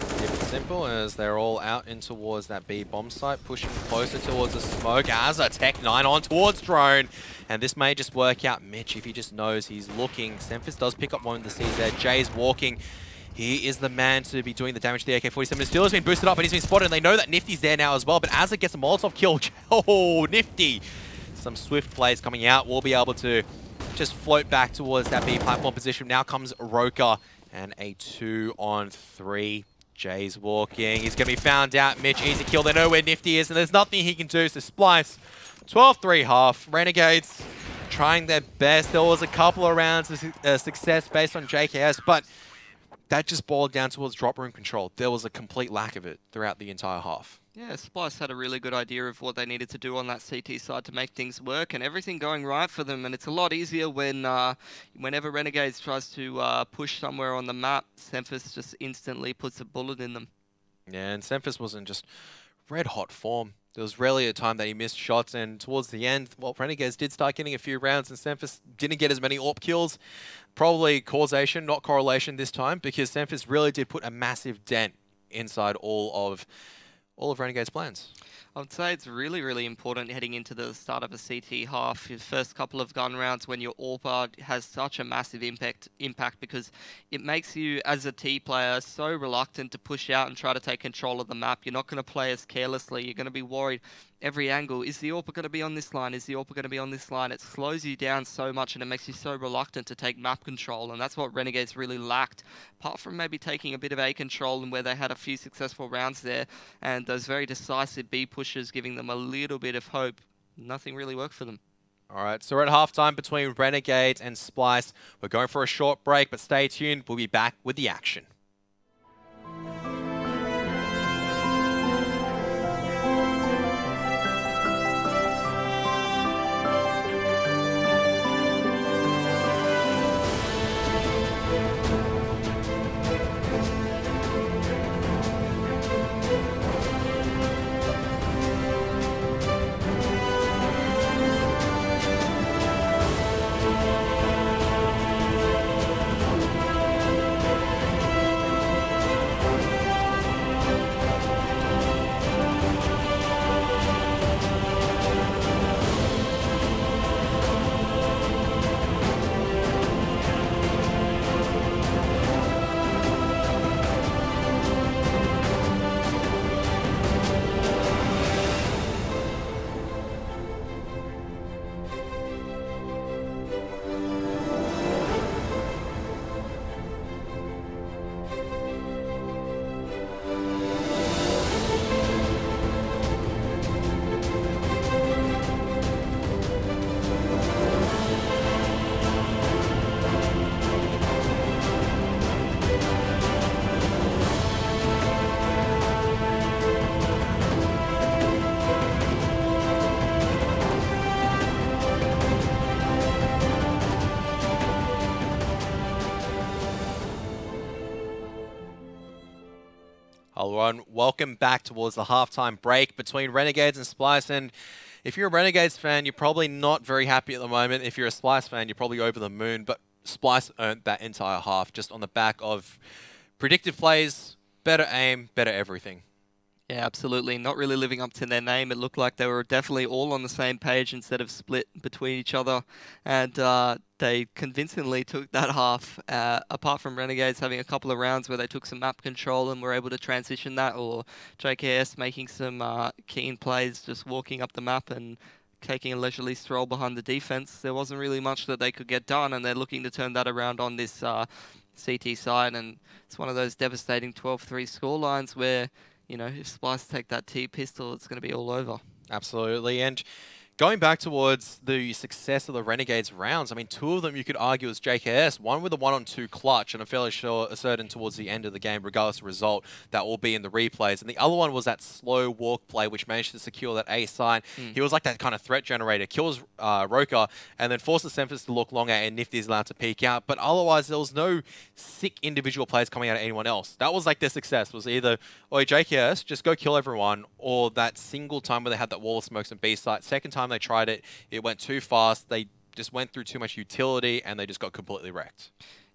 S1: Keep it simple as they're all out in towards that B bomb site, pushing closer towards the smoke as a Tech 9 on towards Drone. And this may just work out Mitch if he just knows he's looking. Semphis does pick up one of the C's there. Jay's walking. He is the man to be doing the damage to the AK-47. Still has been boosted up and he's been spotted, and they know that Nifty's there now as well. But as it gets a Molotov kill, oh, Nifty. Some swift plays coming out. We'll be able to just float back towards that B platform position. Now comes Roker and a 2-on-3. Jay's walking. He's going to be found out. Mitch, easy kill. They know where Nifty is, and there's nothing he can do. So Splyce, 12-3 half. Renegades trying their best. There was a couple of rounds of success based on JKS, but that just boiled down towards drop room control. There was a complete lack of it throughout the entire half.
S2: Yeah, Splyce had a really good idea of what they needed to do on that CT side to make things work, and everything going right for them. And it's a lot easier when, whenever Renegades tries to push somewhere on the map, Semphis just instantly puts a bullet in them.
S1: Yeah, and Semphis was in just red-hot form. There was rarely a time that he missed shots, and towards the end, well, Renegades did start getting a few rounds, and Semphis didn't get as many AWP kills. Probably causation, not correlation this time, because Semphis really did put a massive dent inside all of Renegade's plans.
S2: I would say it's really, really important heading into the start of a CT half. Your first couple of gun rounds when your AWP has such a massive impact because it makes you, as a T player, so reluctant to push out and try to take control of the map. You're not going to play as carelessly. You're going to be worried every angle. Is the AWP going to be on this line? Is the AWP going to be on this line? It slows you down so much and it makes you so reluctant to take map control. And that's what Renegades really lacked, apart from maybe taking a bit of A control and where they had a few successful rounds there. And those very decisive B pushes giving them a little bit of hope. Nothing really worked for them.
S1: All right, so we're at halftime between Renegades and Splyce. We're going for a short break, but stay tuned. We'll be back with the action. Hello and welcome back towards the halftime break between Renegades and Splyce. And if you're a Renegades fan, you're probably not very happy at the moment. If you're a Splyce fan, you're probably over the moon. But Splyce earned that entire half just on the back of predictive plays, better aim, better everything.
S2: Yeah, absolutely. Not really living up to their name. It looked like they were definitely all on the same page instead of split between each other. And they convincingly took that half, apart from Renegades having a couple of rounds where they took some map control and were able to transition that, or JKS making some keen plays, just walking up the map and taking a leisurely stroll behind the defense. There wasn't really much that they could get done, and they're looking to turn that around on this CT side. And it's one of those devastating 12-3 scorelines where, you know, if Splyce take that T pistol, it's going to be all over.
S1: Absolutely. And going back towards the success of the Renegades rounds, I mean, two of them you could argue is JKS. One with a 1-on-2 clutch, and I'm fairly certain towards the end of the game, regardless of result, that will be in the replays. And the other one was that slow walk play, which managed to secure that A sign. He was like that kind of threat generator, kills Roka, and then forces Semphis to look longer and Nifty's allowed to peek out. But otherwise, there was no sick individual plays coming out of anyone else. That was like their success, was either, oh, JKS, just go kill everyone, or that single time where they had that wall of smokes and B site. Second time they tried it, it went too fast. They just went through too much utility and they just got completely wrecked.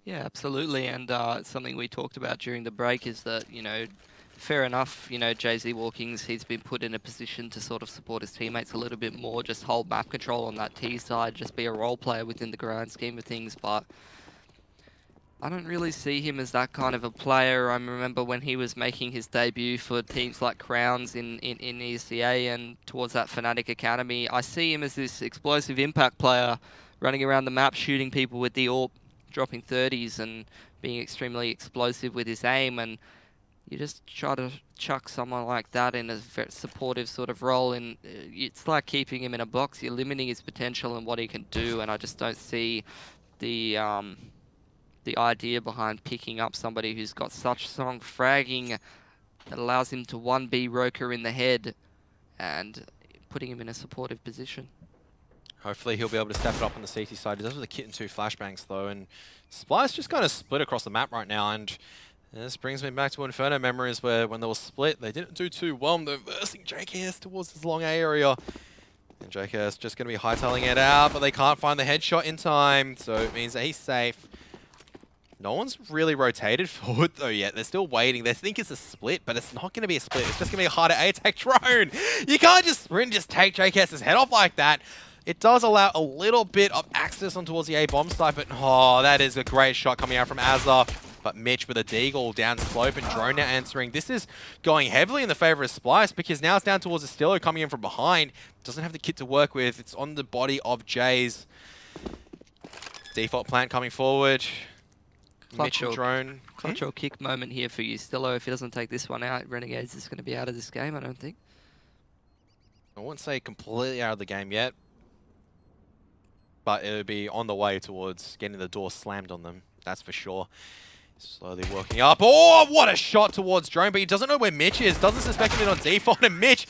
S2: Yeah, absolutely. And something we talked about during the break is that, you know, fair enough, you know, JZ Walkings, he's been put in a position to sort of support his teammates a little bit more, just hold map control on that T side, just be a role player within the grand scheme of things. But I don't really see him as that kind of a player. I remember when he was making his debut for teams like Crowns in ESL and towards that Fnatic Academy. I see him as this explosive impact player running around the map, shooting people with the AWP, dropping 30s and being extremely explosive with his aim. And you just try to chuck someone like that in a very supportive sort of role, and it's like keeping him in a box. You're limiting his potential and what he can do, and I just don't see the idea behind picking up somebody who's got such strong fragging that allows him to 1B Roker in the head and putting him in a supportive position.
S1: Hopefully he'll be able to step it up on the CT side. He does with the kit and 2 flashbangs though, and Splyce just kind of split across the map right now, and this brings me back to Inferno memories where when they were split, they didn't do too well. They're versing JKS towards this long A area. And JKS just going to be hightailing it out, but they can't find the headshot in time, so it means that he's safe. No one's really rotated forward though yet. They're still waiting. They think it's a split, but it's not going to be a split. It's just going to be a harder A-tech drone. You can't just sprint and just take JKS's head off like that. It does allow a little bit of access on towards the A-bomb site, but oh, that is a great shot coming out from Azza. But Mitch with a deagle down slope and drone now answering. This is going heavily in the favor of Splyce because now it's down towards Estillo coming in from behind. Doesn't have the kit to work with. It's on the body of Jays. Default plant coming forward. Mitch and drone.
S2: Clutch or kick moment here for you, Stillo. If he doesn't take this one out, Renegades is going to be out of this game, I don't think.
S1: I wouldn't say completely out of the game yet, but it would be on the way towards getting the door slammed on them. That's for sure. Slowly working up. Oh, what a shot towards drone, but he doesn't know where Mitch is. Doesn't suspect him in on default, and Mitch...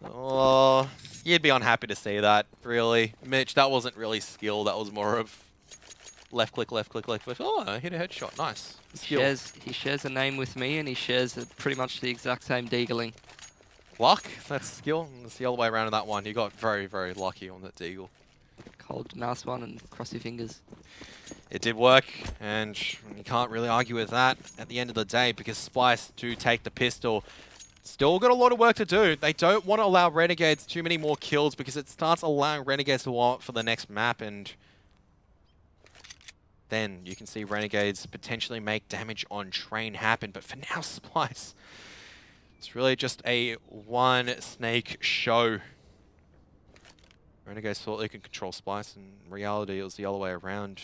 S1: Oh, you'd be unhappy to see that, really. Mitch, that wasn't really skill. That was more of left click, left click, left click. Oh, I hit a headshot. Nice.
S2: He shares a name with me, and he shares pretty much the exact same deagling.
S1: Luck? That's skill. It's the other way around in that one. You got very, very lucky on that deagle.
S2: Hold mouse one and cross your fingers.
S1: It did work, and you can't really argue with that at the end of the day because Splyce do take the pistol. Still got a lot of work to do. They don't want to allow Renegades too many more kills because it starts allowing Renegades to want for the next map, and then you can see Renegades potentially make damage on train happen. But for now, Splyce, it's really just a one snake show. Renegades thought they could control Splyce, and in reality it was the other way around.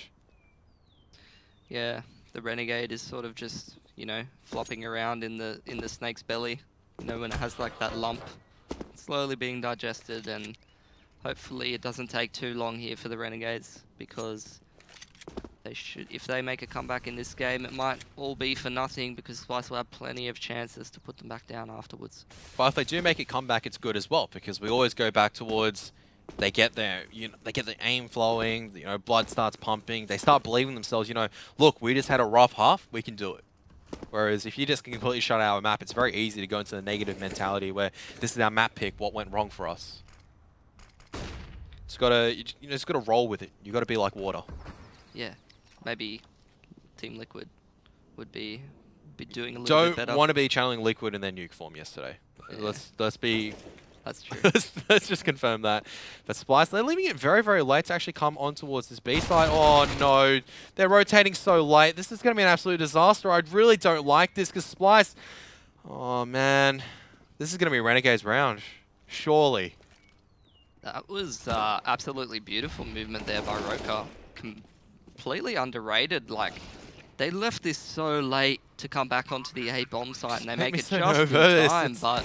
S2: Yeah, the Renegade is sort of just, you know, flopping around in the snake's belly. You know, when it has like that lump, slowly being digested, and hopefully it doesn't take too long here for the Renegades, because they should, if they make a comeback in this game, it might all be for nothing because Splyce will have plenty of chances to put them back down afterwards.
S1: But if they do make a comeback, it's good as well, because we always go back towards they get their, they get the aim flowing, blood starts pumping, they start believing themselves, look, we just had a rough half, we can do it. Whereas if you just completely shut out our map, it's very easy to go into the negative mentality where this is our map pick, what went wrong for us. It's gotta, just gotta roll with it. You gotta be like water.
S2: Yeah, maybe Team Liquid would be doing a little bit better.
S1: Don't want to be channeling Liquid in their nuke form yesterday. Yeah. Let's be.
S2: That's true.
S1: Let's just confirm that. But Splyce, they're leaving it very, very late to actually come on towards this B side. Oh no, they're rotating so late. This is going to be an absolute disaster. I really don't like this because Splyce, oh man, this is going to be Renegade's round, surely.
S2: That was absolutely beautiful movement there by Roker. Completely underrated. Like, they left this so late to come back onto the A bomb site, and they make it just in time, but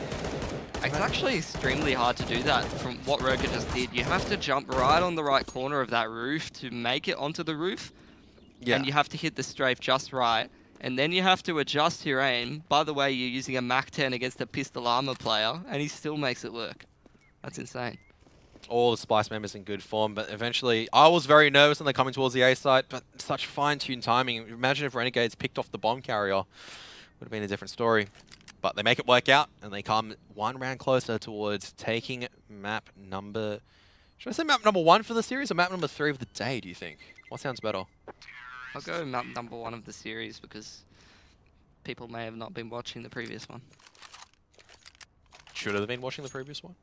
S2: it's actually extremely hard to do that from what Roker just did. You have to jump right on the right corner of that roof to make it onto the roof. Yeah. And you have to hit the strafe just right. And then you have to adjust your aim. By the way, you're using a MAC-10 against a pistol armor player, and he still makes it work. That's insane.
S1: All the Splyce members in good form, but eventually I was very nervous when they're coming towards the A site, but such fine-tuned timing. Imagine if Renegades picked off the bomb carrier. Would have been a different story. But they make it work out, and they come one round closer towards taking map number... Should I say map number 1 for the series, or map number 3 of the day, do you think? What sounds better?
S2: I'll go map number 1 of the series, because people may have not been watching the previous one.
S1: Should have been watching the previous one?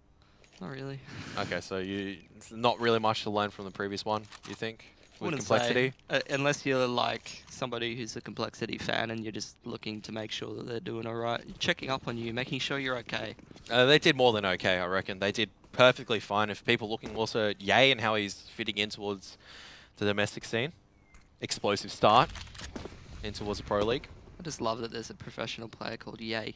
S2: Not really.
S1: Okay, so it's not really much to learn from the previous one, you think? With complexity?
S2: Unless you're like somebody who's a complexity fan and you're just looking to make sure that they're doing alright. Checking up on you, making sure you're okay.
S1: They did more than okay, I reckon. They did perfectly fine. If people looking also at Ye and how he's fitting in towards the domestic scene. Explosive start in towards the Pro League.
S2: I just love that there's a professional player called Yay.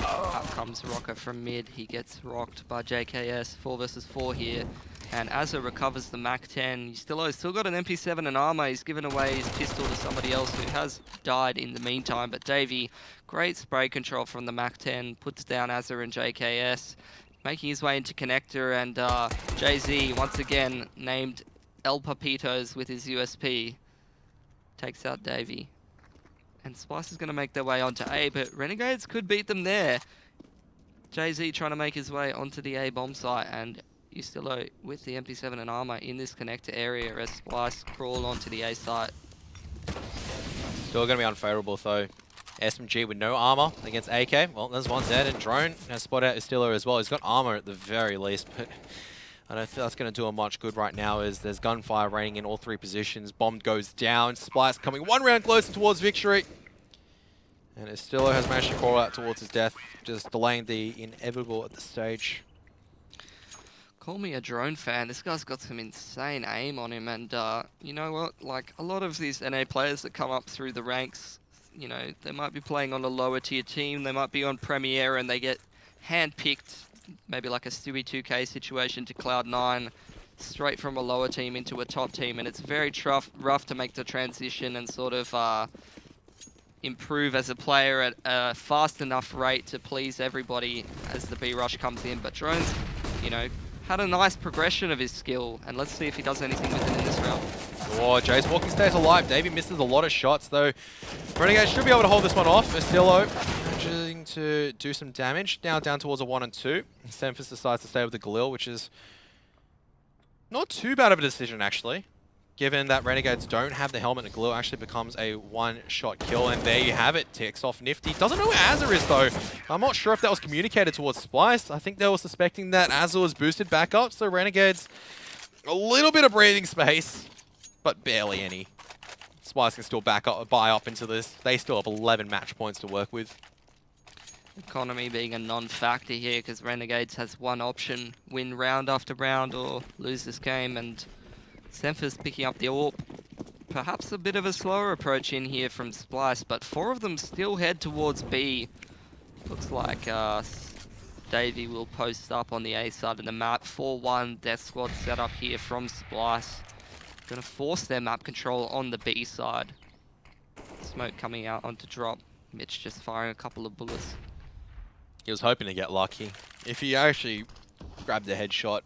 S2: Out comes Rocker from mid. He gets rocked by JKS. 4 versus 4 here. And Azza recovers the MAC-10. He's still got an MP7 and armor. He's given away his pistol to somebody else who has died in the meantime. But Davey, great spray control from the MAC-10. Puts down Azza and JKS. Making his way into connector. And Jay-Z, once again, named El Papitos with his USP. Takes out Davey. And Splyce is going to make their way onto A, but Renegades could beat them there. Jay-Z trying to make his way onto the A bomb site, and Ustillo with the MP7 and armor in this connector area as Splyce crawl onto the A site.
S1: Still going to be unfavorable, though. SMG with no armor against AK. Well, there's one dead, and Drone has spotted out Ustillo as well. He's got armor at the very least, but I don't think that's going to do him much good right now as there's gunfire raining in all 3 positions. Bomb goes down. Splyce coming 1 round closer towards victory. And Ustillo has managed to crawl out towards his death, just delaying the inevitable at this stage.
S2: Call me a Drone fan. This guy's got some insane aim on him, and you know what? Like, a lot of these NA players that come up through the ranks, you know, they might be playing on a lower tier team, they might be on Premier, and they get handpicked, maybe like a Stewie 2K situation, to Cloud9, straight from a lower team into a top team, and it's very rough to make the transition and sort of improve as a player at a fast enough rate to please everybody as the B-Rush comes in. But Drone's, you know, had a nice progression of his skill, and let's see if he does anything with it in this round.
S1: Oh, Jace Walking stays alive. Davey misses a lot of shots, though. Renegade should be able to hold this one off. Ustillo managing to do some damage. Now down towards a 1 and 2. Semphis decides to stay with the Galil, which is not too bad of a decision, actually. Given that Renegades don't have the helmet, and Galil actually becomes a 1-shot kill. And there you have it. Ticks off Nifty. Doesn't know where Azza is, though. I'm not sure if that was communicated towards Splyce. I think they were suspecting that Azza was boosted back up. So Renegades, a little bit of breathing space, but barely any. Splyce can still buy up into this. They still have 11 match points to work with.
S2: Economy being a non-factor here because Renegades has one option: win round after round or lose this game. And Semphis picking up the AWP. Perhaps a bit of a slower approach in here from Splyce, but 4 of them still head towards B. Looks like Davey will post up on the A side of the map. 4-1 death squad set up here from Splyce. Gonna force their map control on the B side. Smoke coming out onto drop. Mitch just firing a couple of bullets.
S1: He was hoping to get lucky. If he actually grabbed a headshot,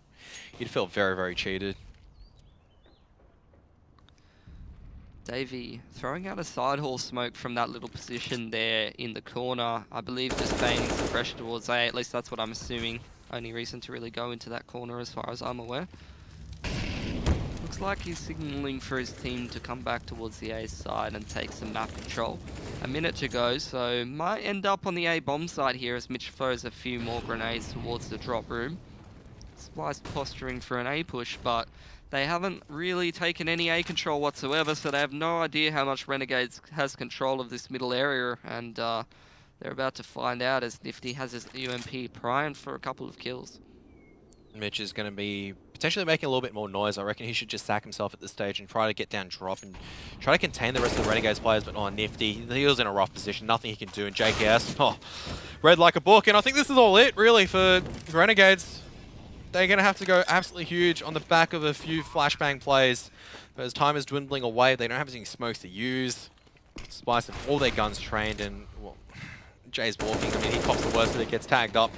S1: he'd feel very, very cheated.
S2: Davey throwing out a side hall smoke from that little position there in the corner. I believe just feigning some pressure towards A. At least that's what I'm assuming. Only reason to really go into that corner as far as I'm aware. Looks like he's signaling for his team to come back towards the A side and take some map control. A minute to go, so might end up on the A bomb side here as Mitch throws a few more grenades towards the drop room. Splyce posturing for an A push, but they haven't really taken any A control whatsoever, so they have no idea how much Renegades has control of this middle area, and they're about to find out as Nifty has his UMP primed for a couple of kills.
S1: Mitch is going to be potentially making a little bit more noise. I reckon he should just sack himself at this stage and try to get down drop and try to contain the rest of the Renegades players, but Nifty, he was in a rough position. Nothing he can do, and JKS, read like a book, and I think this is all it, really, for Renegades. They're going to have to go absolutely huge on the back of a few flashbang plays. But as time is dwindling away, they don't have any smokes to use. Splyce have all their guns trained, and, well, Jay's walking. I mean, he cops the worst, but it gets tagged up.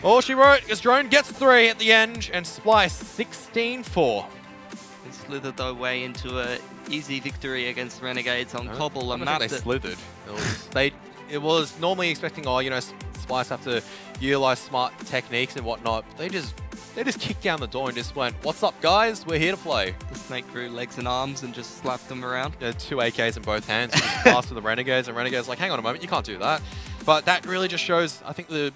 S1: All she wrote is Drone gets 3 at the end, and Splyce 16-4.
S2: They slithered their way into an easy victory against Renegades on Cbble.
S1: I don't think they slithered. It was normally expecting, you know, Splyce have to utilize smart techniques and whatnot. They just kicked down the door and just went, "What's up, guys? We're here to play."
S2: The snake grew legs and arms and just slapped them around.
S1: Yeah, 2 AKs in both hands, just passed to the Renegades, and Renegades like, "Hang on a moment, you can't do that." But that really just shows, I think, the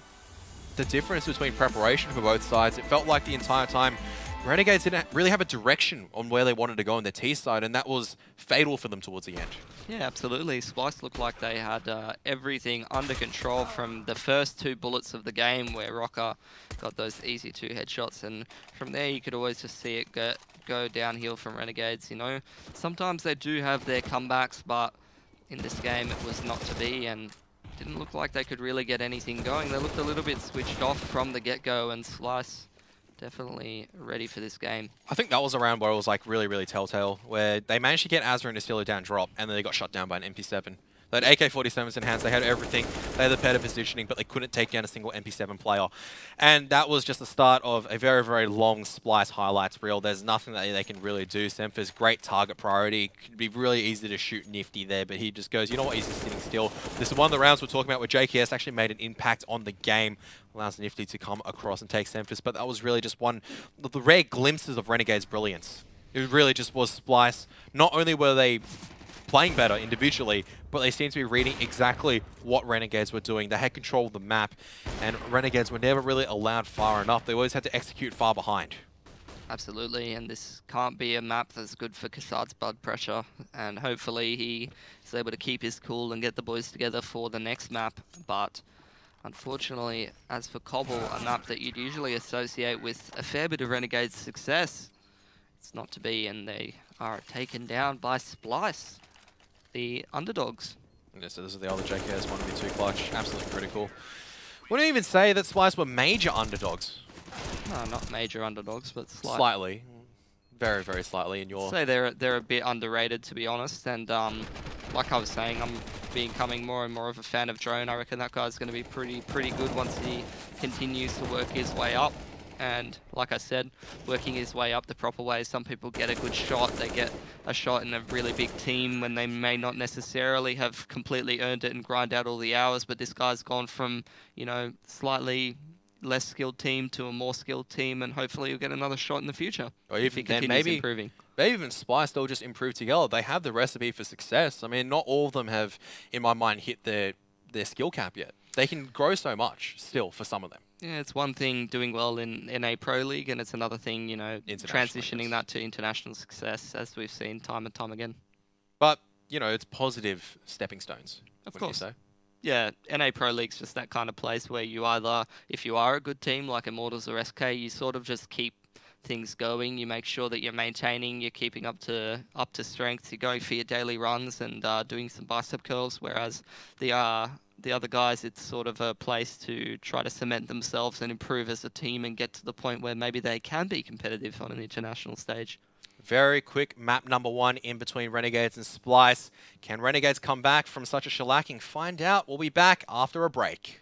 S1: difference between preparation for both sides. It felt like the entire time Renegades didn't really have a direction on where they wanted to go on their T side, and that was fatal for them towards the end.
S2: Yeah, absolutely. Splyce looked like they had everything under control from the first 2 bullets of the game where Rocker got those easy 2 headshots, and from there you could always just see it go downhill from Renegades, you know. Sometimes they do have their comebacks, but in this game it was not to be, and didn't look like they could really get anything going. They looked a little bit switched off from the get-go, and Splyce definitely ready for this game. I
S1: think that was a round where it was like really, really telltale, where they managed to get Azra and Astillo down drop, and then they got shut down by an MP7. They had AK-47s in hands, they had everything, they had the better positioning, but they couldn't take down a single MP7 player. And that was just the start of a very, very long Splyce highlights reel. There's nothing that they can really do. Sempha's great target priority. Could be really easy to shoot Nifty there, but he just goes, you know what, he's just sitting still. This is one of the rounds we're talking about where JKS actually made an impact on the game. Allows Nifty to come across and take Semphis, but that was really just one of the rare glimpses of Renegade's brilliance. It really just was Splyce. Not only were they playing better individually, but they seem to be reading exactly what Renegades were doing. They had control of the map, and Renegades were never really allowed far enough. They always had to execute far behind.
S2: Absolutely, and this can't be a map that's good for Kassad's blood pressure, and hopefully he is able to keep his cool and get the boys together for the next map. But unfortunately, as for Cbble, a map that you'd usually associate with a fair bit of Renegades' success, it's not to be, and they are taken down by Splyce, the underdogs.
S1: Yeah, so this is the other JKS 1v2 clutch, absolutely critical. Wouldn't even say that Splyce were major underdogs.
S2: No, not major underdogs, but
S1: slightly. Very, very slightly in your...
S2: I'd say they're a bit underrated, to be honest, and like I was saying, I'm becoming more and more of a fan of Drone. I reckon that guy's going to be pretty good once he continues to work his way up. And like I said, working his way up the proper way. Some people get a good shot. They get a shot in a really big team when they may not necessarily have completely earned it and grind out all the hours. But this guy's gone from, you know, slightly less skilled team to a more skilled team, and hopefully he'll get another shot in the future
S1: or
S2: if he continues improving.
S1: Maybe even Splyce, they'll just improve together. They have the recipe for success. I mean, not all of them have, in my mind, hit their skill cap yet. They can grow so much still for some of them.
S2: Yeah, it's one thing doing well in a pro league, and it's another thing, you know, transitioning that to international success, as we've seen time and time again.
S1: But, you know, it's positive stepping stones.
S2: Of course. Yeah, NA Pro League's just that kind of place where you either, if you are a good team like Immortals or SK, you sort of just keep things going. You make sure that you're maintaining, you're keeping up to strength, you're going for your daily runs and doing some bicep curls, whereas the other guys, it's sort of a place to try to cement themselves and improve as a team and get to the point where maybe they can be competitive on an international stage.
S1: Very quick map number 1 in between Renegades and Splyce. Can Renegades come back from such a shellacking? Find out. We'll be back after a break.